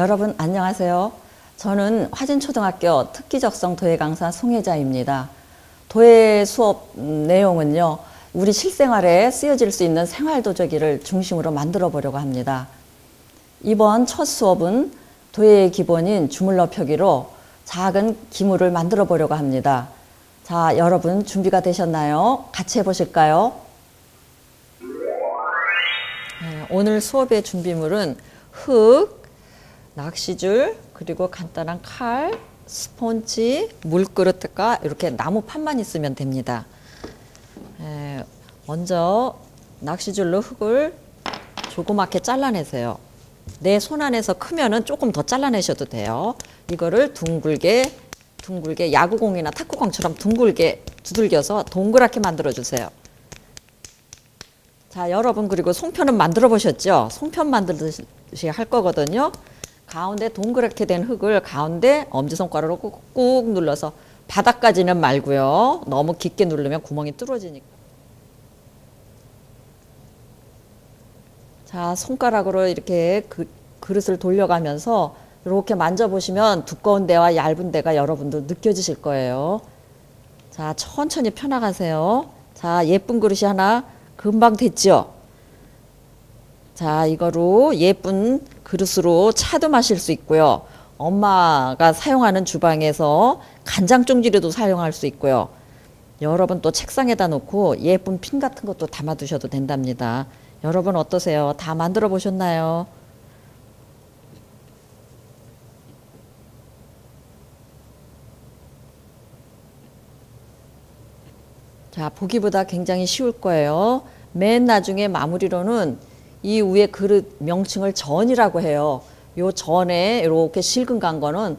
여러분 안녕하세요. 저는 화진초등학교 특기적성 도예 강사 송혜자입니다. 도예 수업 내용은요, 우리 실생활에 쓰여질 수 있는 생활도자기를 중심으로 만들어 보려고 합니다. 이번 첫 수업은 도예의 기본인 주물러 펴기로 작은 기물을 만들어 보려고 합니다. 자, 여러분 준비가 되셨나요? 같이 해보실까요? 오늘 수업의 준비물은 흙, 낚시줄, 그리고 간단한 칼, 스펀지, 물그릇과 이렇게 나무판만 있으면 됩니다. 먼저 낚시줄로 흙을 조그맣게 잘라내세요. 내 손 안에서 크면은 조금 더 잘라내셔도 돼요. 이거를 둥글게 야구공이나 탁구공처럼 둥글게 두들겨서 동그랗게 만들어 주세요. 자, 여러분 그리고 송편은 만들어 보셨죠? 송편 만들듯이 할 거거든요. 가운데 동그랗게 된 흙을 가운데 엄지손가락으로 꾹꾹 눌러서 바닥까지는 말고요. 너무 깊게 누르면 구멍이 뚫어지니까. 자, 손가락으로 이렇게 그릇을 돌려가면서 이렇게 만져보시면 두꺼운 데와 얇은 데가 여러분도 느껴지실 거예요. 자, 천천히 펴나가세요. 자, 예쁜 그릇이 하나 금방 됐죠? 자, 이거로 예쁜 그릇으로 차도 마실 수 있고요. 엄마가 사용하는 주방에서 간장 종지류도 사용할 수 있고요. 여러분 또 책상에다 놓고 예쁜 핀 같은 것도 담아 두셔도 된답니다. 여러분 어떠세요? 다 만들어 보셨나요? 자, 보기보다 굉장히 쉬울 거예요. 맨 나중에 마무리로는 이 위에 그릇 명칭을 전이라고 해요. 요 전에 이렇게 실금 간 거는,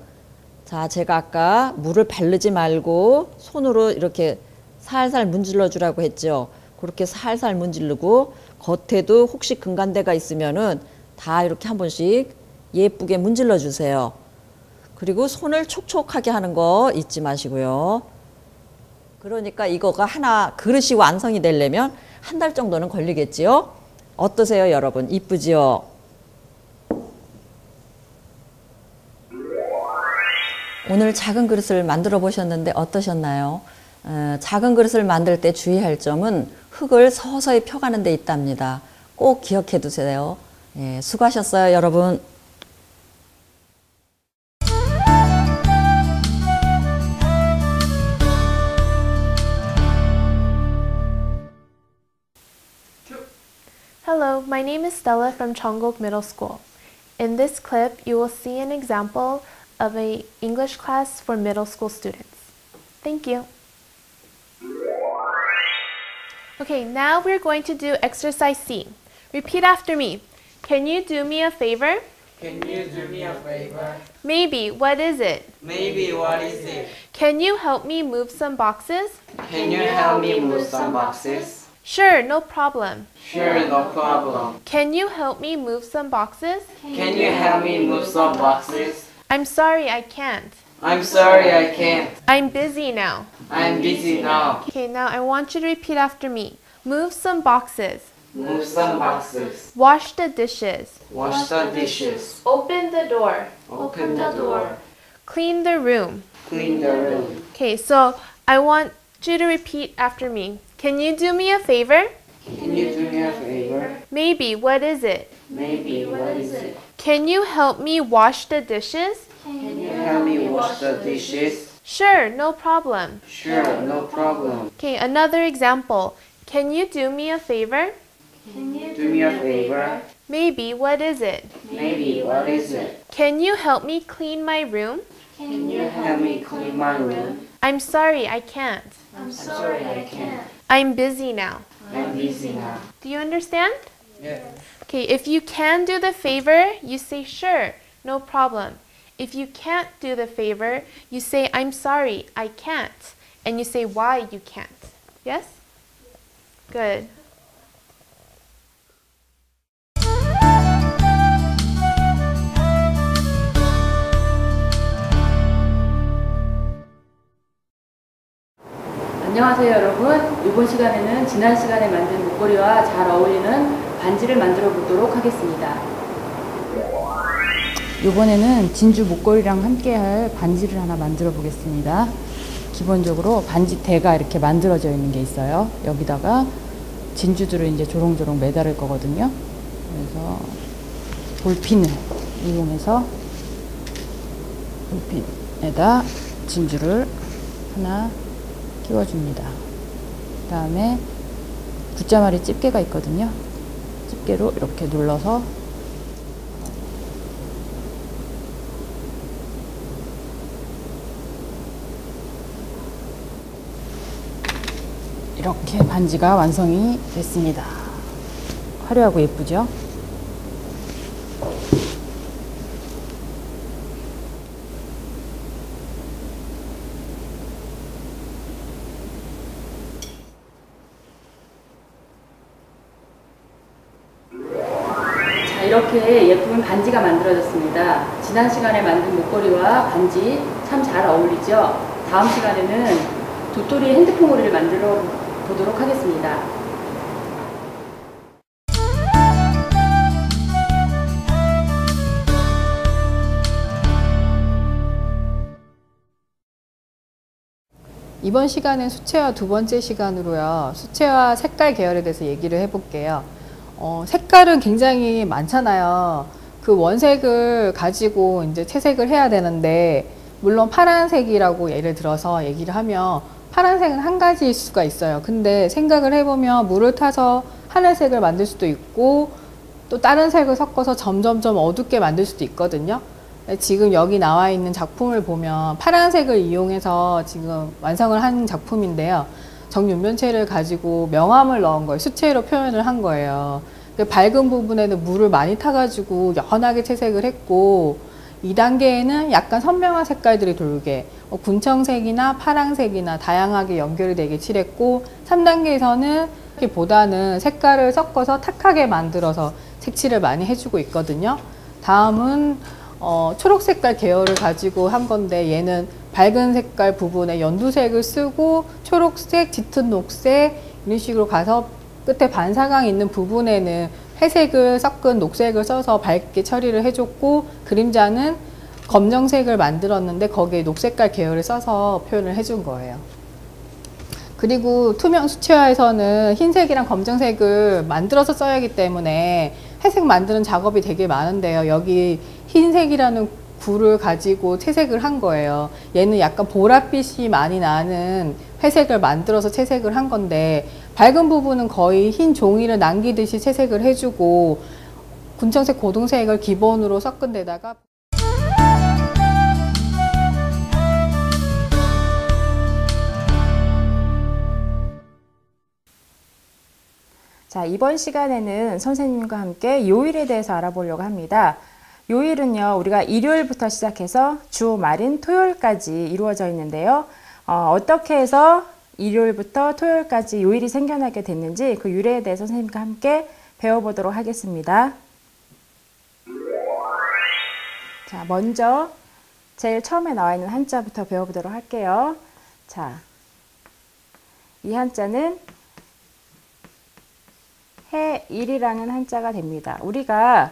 자, 제가 아까 물을 바르지 말고 손으로 이렇게 살살 문질러 주라고 했죠. 그렇게 살살 문지르고 겉에도 혹시 금간데가 있으면은 다 이렇게 한 번씩 예쁘게 문질러 주세요. 그리고 손을 촉촉하게 하는 거 잊지 마시고요. 그러니까 이거가 하나 그릇이 완성이 되려면 한 달 정도는 걸리겠지요. 어떠세요, 여러분? 이쁘지요? 오늘 작은 그릇을 만들어 보셨는데 어떠셨나요? 작은 그릇을 만들 때 주의할 점은 흙을 서서히 펴가는 데 있답니다. 꼭 기억해 두세요. 예, 수고하셨어요, 여러분. Hello, my name is Stella from Cheongguk Middle School. In this clip, you will see an example of an English class for middle school students. Thank you. Okay, now we're going to do exercise C. Repeat after me. Can you do me a favor? Can you do me a favor? Maybe. What is it? Maybe, what is it? Can you help me move some boxes? Can you help me move some boxes? Sure, no problem. Sure, no problem. Can you help me move some boxes? Can you help me move some boxes? I'm sorry, I can't. I'm sorry, I can't. I'm busy now. I'm busy now. Okay, now I want you to repeat after me. Move some boxes. Move some boxes. Wash the dishes. Wash the dishes. Open the door. Open the door. Clean the room. Clean the room. Okay, so I want you to repeat after me. Can you do me a favor? Can you do me a favor? Maybe. What is it? Maybe, what is it? Can you help me wash the dishes? Can you help me wash the dishes? Sure, no problem. Sure, no problem. Okay, another example. Can you do me a favor? Can you do me a favor? Maybe. What is it? Maybe, what is it? Can you help me clean my room? Can you help me clean my room? I'm sorry, I can't. I'm sorry, I can't. I'm busy now. I'm busy now. Do you understand? Yeah. Okay, if you can do the favor, you say sure, no problem. If you can't do the favor, you say I'm sorry, I can't. And you say why you can't. Yes? Good. 안녕하세요 여러분. 이번 시간에는 지난 시간에 만든 목걸이와 잘 어울리는 반지를 만들어 보도록 하겠습니다. 이번에는 진주 목걸이랑 함께 할 반지를 하나 만들어 보겠습니다. 기본적으로 반지대가 이렇게 만들어져 있는 게 있어요. 여기다가 진주들을 이제 조롱조롱 매달을 거거든요. 그래서 볼핀을 이용해서 볼핀에다 진주를 하나 끼워줍니다. 그 다음에 굿자마리 집게가 있거든요. 집게로 이렇게 눌러서 이렇게 반지가 완성이 됐습니다. 화려하고 예쁘죠? 자, 이렇게 예쁜 반지가 만들어졌습니다. 지난 시간에 만든 목걸이와 반지 참 잘 어울리죠? 다음 시간에는 도토리 핸드폰 고리를 만들어 보도록 하겠습니다. 이번 시간은 수채화 두 번째 시간으로요. 수채화 색깔 계열에 대해서 얘기를 해볼게요. 색깔은 굉장히 많잖아요. 그 원색을 가지고 이제 채색을 해야 되는데, 물론 파란색이라고 예를 들어서 얘기를 하면 파란색은 한 가지일 수가 있어요. 근데 생각을 해보면 물을 타서 하늘색을 만들 수도 있고 또 다른 색을 섞어서 점점점 어둡게 만들 수도 있거든요. 지금 여기 나와 있는 작품을 보면 파란색을 이용해서 지금 완성을 한 작품인데요. 정육면체를 가지고 명암을 넣은 거예요. 수채로 표현을 한 거예요. 밝은 부분에는 물을 많이 타가지고 연하게 채색을 했고, 2단계에는 약간 선명한 색깔들이 돌게 군청색이나 파랑색이나 다양하게 연결이 되게 칠했고, 3단계에서는 보다는 색깔을 섞어서 탁하게 만들어서 색칠을 많이 해주고 있거든요. 다음은 초록 색깔 계열을 가지고 한 건데, 얘는 밝은 색깔 부분에 연두색을 쓰고 초록색, 짙은 녹색 이런 식으로 가서 끝에 반사광 있는 부분에는 회색을 섞은 녹색을 써서 밝게 처리를 해줬고, 그림자는 검정색을 만들었는데 거기에 녹색깔 계열을 써서 표현을 해준 거예요. 그리고 투명 수채화에서는 흰색이랑 검정색을 만들어서 써야 하기 때문에 회색 만드는 작업이 되게 많은데요. 여기 흰색이라는 굴을 가지고 채색을 한 거예요. 얘는 약간 보랏빛이 많이 나는 회색을 만들어서 채색을 한 건데, 밝은 부분은 거의 흰 종이를 남기듯이 채색을 해주고, 군청색, 고동색을 기본으로 섞은 데다가 자, 이번 시간에는 선생님과 함께 요일에 대해서 알아보려고 합니다. 요일은요, 우리가 일요일부터 시작해서 주 말인 토요일까지 이루어져 있는데요. 어떻게 해서 일요일부터 토요일까지 요일이 생겨나게 됐는지 그 유래에 대해서 선생님과 함께 배워보도록 하겠습니다. 자, 먼저 제일 처음에 나와 있는 한자부터 배워보도록 할게요. 자, 이 한자는 해일이라는 한자가 됩니다. 우리가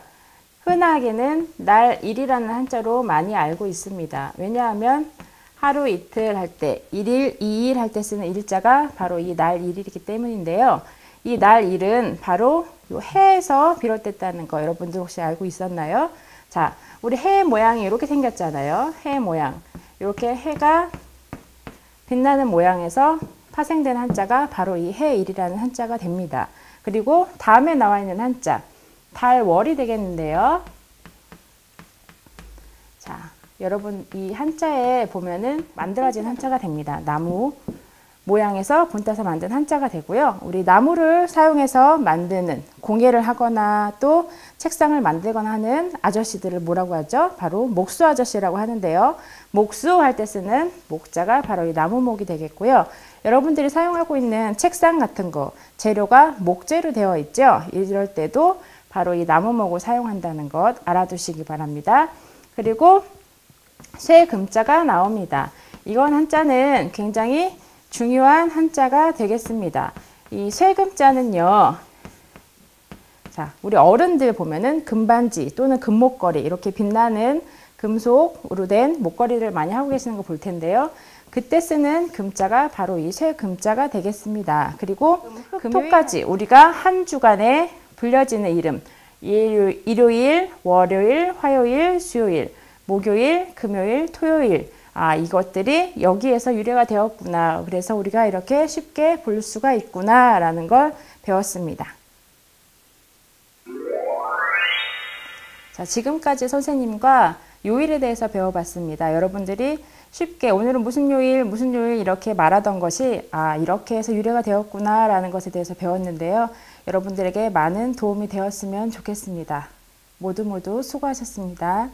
흔하게는 날일이라는 한자로 많이 알고 있습니다. 왜냐하면 하루 이틀 할 때, 1일, 2일 할 때 쓰는 일자가 바로 이 날일이기 때문인데요. 이 날일은 바로 이 해에서 비롯됐다는 거 여러분들 혹시 알고 있었나요? 자, 우리 해 모양이 이렇게 생겼잖아요. 해 모양. 이렇게 해가 빛나는 모양에서 파생된 한자가 바로 이 해일이라는 한자가 됩니다. 그리고 다음에 나와 있는 한자, 달월이 되겠는데요. 자, 여러분 이 한자에 보면은 만들어진 한자가 됩니다. 나무 모양에서 본따서 만든 한자가 되고요. 우리 나무를 사용해서 만드는, 공예를 하거나 또 책상을 만들거나 하는 아저씨들을 뭐라고 하죠? 바로 목수 아저씨라고 하는데요. 목수 할 때 쓰는 목자가 바로 이 나무목이 되겠고요. 여러분들이 사용하고 있는 책상 같은 거 재료가 목재로 되어 있죠. 이럴 때도 바로 이 나무목을 사용한다는 것 알아두시기 바랍니다. 그리고 쇠금자가 나옵니다. 이건 한자는 굉장히 중요한 한자가 되겠습니다. 이 쇠금자는요, 자, 자, 우리 어른들 보면은 금반지 또는 금목걸이 이렇게 빛나는 금속으로 된 목걸이를 많이 하고 계시는 거 볼 텐데요. 그때 쓰는 금자가 바로 이 쇠금자가 되겠습니다. 그리고 금토까지 우리가 한 주간에 불려지는 이름, 일요일, 월요일, 화요일, 수요일, 목요일, 금요일, 토요일, 이것들이 여기에서 유래가 되었구나. 그래서 우리가 이렇게 쉽게 볼 수가 있구나 라는 걸 배웠습니다. 자, 지금까지 선생님과 요일에 대해서 배워봤습니다. 여러분들이 쉽게 오늘은 무슨 요일 이렇게 말하던 것이 이렇게 해서 유래가 되었구나 라는 것에 대해서 배웠는데요. 여러분들에게 많은 도움이 되었으면 좋겠습니다. 모두 수고하셨습니다.